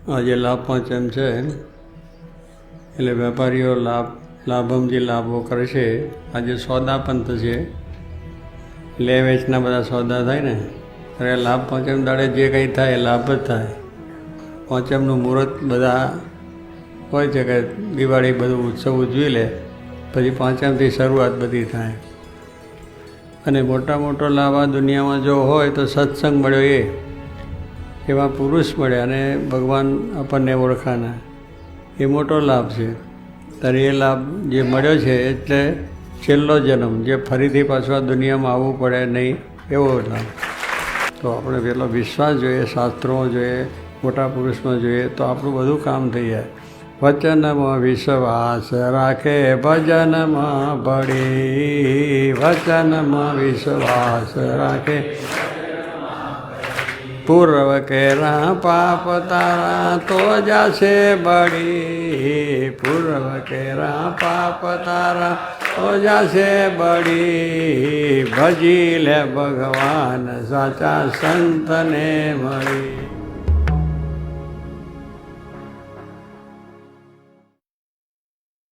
આજે લાભ પાંચમ છે એટલે વેપારીઓ લાભમથી લાભો કરે છે. આજે સોદા પંથ છે, લે વેચના બધા સોદા થાય ને ત્યારે લાભ પાંચમ દાડે જે કંઈ થાય એ લાભ જ થાય. પાંચમનું મુહૂર્ત બધા હોય છે કે દિવાળી બધું ઉત્સવ ઉજવી લે, પછી પાંચમથી શરૂઆત બધી થાય. અને મોટો લાભ આ દુનિયામાં જો હોય તો સત્સંગ મળ્યો એવા પુરુષ મળે અને ભગવાન આપણને ઓળખાના, એ મોટો લાભ છે. ત્યારે એ લાભ જે મળ્યો છે એટલે છેલ્લો જન્મ, જે ફરીથી પાછું આ દુનિયામાં આવવું પડે નહીં એવો લાભ. તો આપણે પેલો વિશ્વાસ જોઈએ, શાસ્ત્રોમાં જોઈએ, મોટા પુરુષમાં જોઈએ તો આપણું બધું કામ થઈ જાય. વચનમાં વિશ્વાસ રાખે ભજનમાં ભળી, વચનમાં વિશ્વાસ રાખે પૂર્વ કેરા પાપ તારા તો જાશે બળી, પૂર્વ કેરા પાપ તારા તો જાશે બળી, ભજી લે ભગવાન સાચા સંતને મળી.